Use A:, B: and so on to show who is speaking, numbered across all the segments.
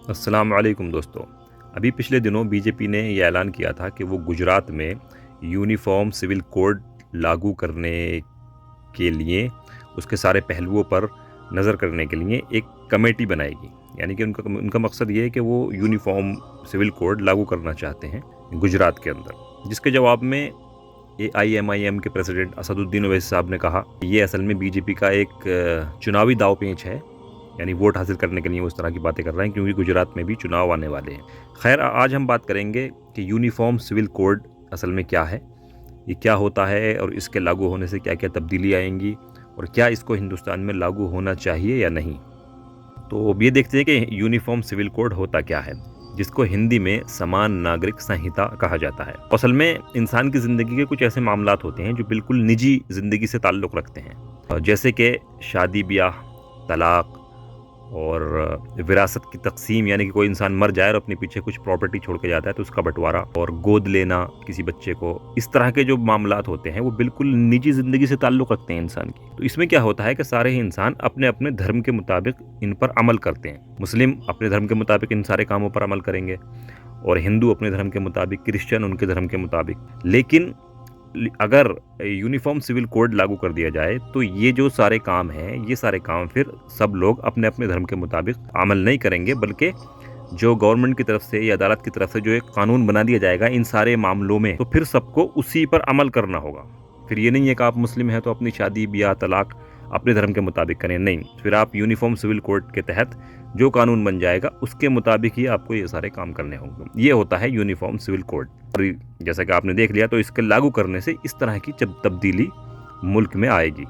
A: अस्सलाम वालेकुम दोस्तों। अभी पिछले दिनों बीजेपी ने ये ऐलान किया था कि वो गुजरात में यूनिफॉर्म सिविल कोड लागू करने के लिए उसके सारे पहलुओं पर नज़र करने के लिए एक कमेटी बनाएगी। यानी कि उनका उनका मकसद ये है कि वो यूनिफॉर्म सिविल कोड लागू करना चाहते हैं गुजरात के अंदर। जिसके जवाब में AIMIM के प्रेसिडेंट असदुद्दीन ओवैसी साहब ने कहा ये असल में बीजेपी का एक चुनावी दाव पेंच है, यानी वोट हासिल करने के लिए वो इस तरह की बातें कर रहे हैं क्योंकि गुजरात में भी चुनाव आने वाले हैं। खैर, आज हम बात करेंगे कि यूनिफॉर्म सिविल कोड असल में क्या है, ये क्या होता है और इसके लागू होने से क्या क्या तब्दीली आएंगी और क्या इसको हिंदुस्तान में लागू होना चाहिए या नहीं। तो अब ये देखते हैं कि यूनिफॉर्म सिविल कोड होता क्या है, जिसको हिंदी में समान नागरिक संहिता कहा जाता है। असल में इंसान की ज़िंदगी के कुछ ऐसे मामलात होते हैं जो बिल्कुल निजी ज़िंदगी से ताल्लुक़ रखते हैं, जैसे कि शादी ब्याह, तलाक और विरासत की तकसीम, यानी कि कोई इंसान मर जाए और अपने पीछे कुछ प्रॉपर्टी छोड़ के जाता है तो उसका बंटवारा, और गोद लेना किसी बच्चे को। इस तरह के जो मामलात होते हैं वो बिल्कुल निजी ज़िंदगी से ताल्लुक़ रखते हैं इंसान की। तो इसमें क्या होता है कि सारे ही इंसान अपने अपने धर्म के मुताबिक इन पर अमल करते हैं। मुस्लिम अपने धर्म के मुताबिक इन सारे कामों पर अमल करेंगे और हिंदू अपने धर्म के मुताबिक, क्रिश्चियन उनके धर्म के मुताबिक। लेकिन अगर यूनिफॉर्म सिविल कोड लागू कर दिया जाए तो ये जो सारे काम हैं, ये सारे काम फिर सब लोग अपने अपने धर्म के मुताबिक अमल नहीं करेंगे, बल्कि जो गवर्नमेंट की तरफ से या अदालत की तरफ से जो एक कानून बना दिया जाएगा इन सारे मामलों में, तो फिर सबको उसी पर अमल करना होगा। फिर ये नहीं है कि आप मुस्लिम हैं तो अपनी शादी ब्याह तलाक अपने धर्म के मुताबिक करें, नहीं, फिर आप यूनिफॉर्म सिविल कोड के तहत जो कानून बन जाएगा उसके मुताबिक ही आपको ये सारे काम करने होंगे। ये होता है यूनिफॉर्म सिविल कोड। और जैसा कि आपने देख लिया, तो इसके लागू करने से इस तरह की तब्दीली मुल्क में आएगी।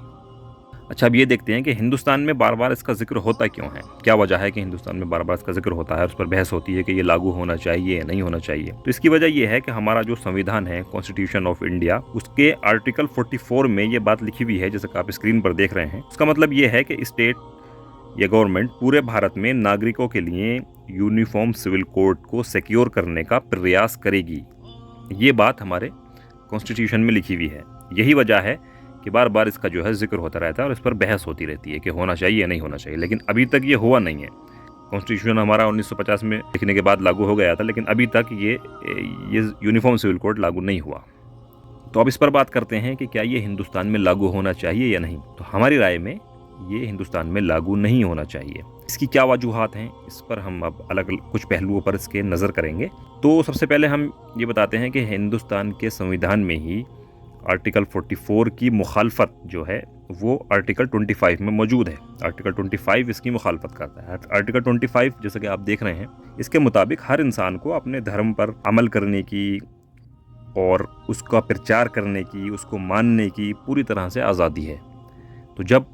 A: अच्छा, अब ये देखते हैं कि हिंदुस्तान में बार बार इसका जिक्र होता क्यों है, क्या वजह है कि हिंदुस्तान में बार बार इसका जिक्र होता है, उस पर बहस होती है कि ये लागू होना चाहिए या नहीं होना चाहिए। तो इसकी वजह ये है कि हमारा जो संविधान है, कॉन्स्टिट्यूशन ऑफ इंडिया, उसके आर्टिकल 44 में ये बात लिखी हुई है, जैसे कि आप स्क्रीन पर देख रहे हैं। उसका मतलब ये है कि स्टेट या गवर्नमेंट पूरे भारत में नागरिकों के लिए यूनिफॉर्म सिविल कोड को सिक्योर करने का प्रयास करेगी। ये बात हमारे कॉन्स्टिट्यूशन में लिखी हुई है। यही वजह है कि बार बार इसका जो है जिक्र होता रहता है और इस पर बहस होती रहती है कि होना चाहिए या नहीं होना चाहिए। लेकिन अभी तक ये हुआ नहीं है। कॉन्स्टिट्यूशन हमारा 1950 में लिखने के बाद लागू हो गया था, लेकिन अभी तक ये यूनिफॉर्म सिविल कोड लागू नहीं हुआ। तो अब इस पर बात करते हैं कि क्या ये हिंदुस्तान में लागू होना चाहिए या नहीं। तो हमारी राय में ये हिंदुस्तान में लागू नहीं होना चाहिए। इसकी क्या वजूहात हैं, इस पर हम अब अलग कुछ पहलुओं पर इसके नज़र करेंगे। तो सबसे पहले हम ये बताते हैं कि हिंदुस्तान के संविधान में ही आर्टिकल 44 की मुखालफत जो है वो आर्टिकल 25 में मौजूद है। आर्टिकल 25 इसकी मुखालफत करता है। आर्टिकल 25, जैसे कि आप देख रहे हैं, इसके मुताबिक हर इंसान को अपने धर्म पर अमल करने की और उसका प्रचार करने की, उसको मानने की पूरी तरह से आज़ादी है। तो जब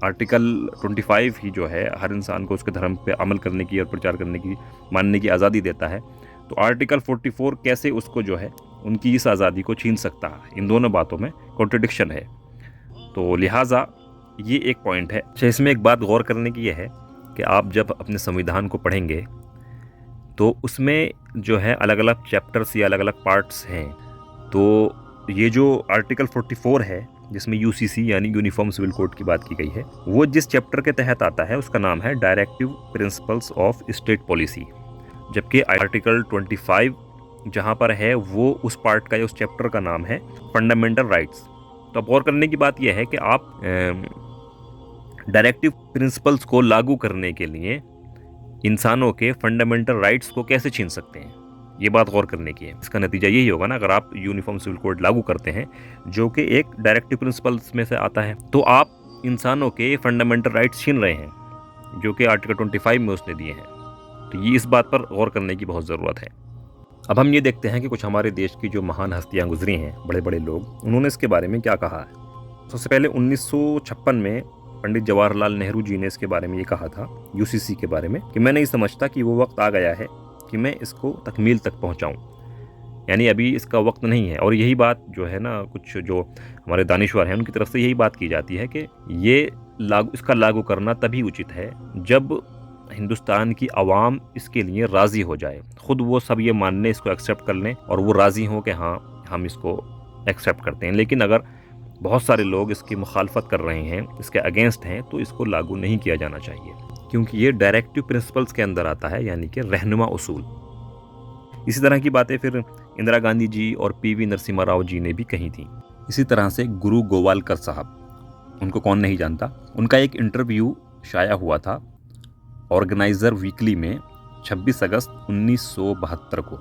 A: आर्टिकल 25 ही जो है हर इंसान को उसके धर्म पे अमल करने की और प्रचार करने की, मानने की आज़ादी देता है, तो आर्टिकल 44 कैसे उसको जो है उनकी इस आज़ादी को छीन सकता है। इन दोनों बातों में कॉन्ट्रडिक्शन है। तो लिहाजा ये एक पॉइंट है। अच्छा, इसमें एक बात गौर करने की यह है कि आप जब अपने संविधान को पढ़ेंगे तो उसमें जो है अलग अलग चैप्टर्स या अलग अलग पार्ट्स हैं। तो ये जो आर्टिकल 44 है जिसमें UCC यानी यूनिफॉर्म सिविल कोड की बात की गई है, वो जिस चैप्टर के तहत आता है उसका नाम है directive principles of state policy. जबकि आर्टिकल 25 जहाँ पर है वो उस पार्ट का या उस चैप्टर का नाम है फंडामेंटल राइट्स। तो अब गौर करने की बात यह है कि आप डायरेक्टिव प्रिंसिपल्स को लागू करने के लिए इंसानों के फंडामेंटल राइट्स को कैसे छीन सकते हैं, ये बात गौर करने की है। इसका नतीजा यही होगा ना, अगर आप यूनिफॉर्म सिविल कोड लागू करते हैं जो कि एक डायरेक्टिव प्रिंसिपल्स में से आता है, तो आप इंसानों के फंडामेंटल राइट्स छीन रहे हैं जो कि आर्टिकल 25 में उसने दिए हैं। तो ये इस बात पर गौर करने की बहुत ज़रूरत है। अब हम ये देखते हैं कि कुछ हमारे देश की जो महान हस्तियाँ गुजरी हैं, बड़े बड़े लोग, उन्होंने इसके बारे में क्या कहा है। सबसे पहले 1956 में पंडित जवाहरलाल नेहरू जी ने इसके बारे में ये कहा था, UCC के बारे में, कि मैं नहीं समझता कि वो वक्त आ गया है कि मैं इसको तकमील तक पहुंचाऊं, यानी अभी इसका वक्त नहीं है। और यही बात जो है ना, कुछ जो हमारे दानिश्वर हैं उनकी तरफ से यही बात की जाती है कि ये इसका लागू करना तभी उचित है जब हिंदुस्तान की आवाम इसके लिए राज़ी हो जाए, ख़ुद वो सब ये मानने, इसको एक्सेप्ट कर लें और वो राज़ी हों कि हाँ हम इसको एक्सेप्ट करते हैं। लेकिन अगर बहुत सारे लोग इसकी मुखालफत कर रहे हैं, इसके अगेंस्ट हैं, तो इसको लागू नहीं किया जाना चाहिए। क्योंकि ये डायरेक्टिव प्रिंसिपल्स के अंदर आता है, यानी कि रहनुमा उसूल। इसी तरह की बातें फिर इंदिरा गांधी जी और पीवी नरसिम्हा राव जी ने भी कही थी। इसी तरह से गुरु गोवालकर साहब, उनको कौन नहीं जानता, उनका एक इंटरव्यू शाया हुआ था ऑर्गेनाइजर वीकली में 26 अगस्त 1972 को।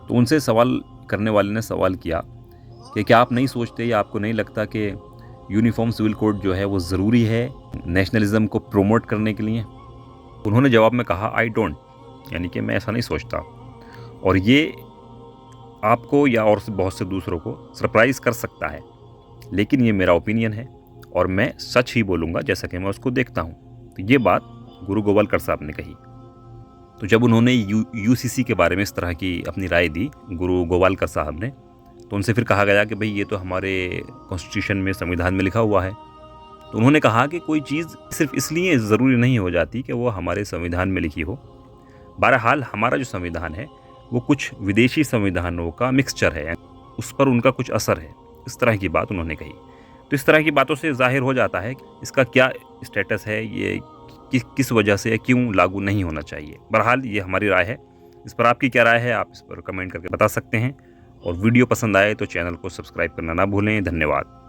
A: तो उनसे सवाल करने वाले ने सवाल किया कि क्या आप नहीं सोचते या आपको नहीं लगता कि यूनिफॉर्म सिविल कोड जो है वो ज़रूरी है नेशनलिज्म को प्रोमोट करने के लिए? उन्होंने जवाब में कहा आई डोंट, यानी कि मैं ऐसा नहीं सोचता। और ये आपको या और बहुत से दूसरों को सरप्राइज़ कर सकता है, लेकिन ये मेरा ओपिनियन है और मैं सच ही बोलूँगा जैसा कि मैं उसको देखता हूँ। तो ये बात गुरु गोवालकर साहब ने कही। तो जब उन्होंने यूसीसी के बारे में इस तरह की अपनी राय दी गुरु गोवालकर साहब ने, तो उनसे फिर कहा गया कि भाई ये तो हमारे कॉन्स्टिट्यूशन में, संविधान में लिखा हुआ है। तो उन्होंने कहा कि कोई चीज़ सिर्फ इसलिए ज़रूरी नहीं हो जाती कि वो हमारे संविधान में लिखी हो। बहरहाल हमारा जो संविधान है वो कुछ विदेशी संविधानों का मिक्सचर है, उस पर उनका कुछ असर है। इस तरह की बात उन्होंने कही। तो इस तरह की बातों से जाहिर हो जाता है कि इसका क्या स्टेटस है, ये किस वजह से क्यों लागू नहीं होना चाहिए। बहरहाल ये हमारी राय है, इस पर आपकी क्या राय है आप इस पर कमेंट करके बता सकते हैं। और वीडियो पसंद आए तो चैनल को सब्सक्राइब करना ना भूलें। धन्यवाद।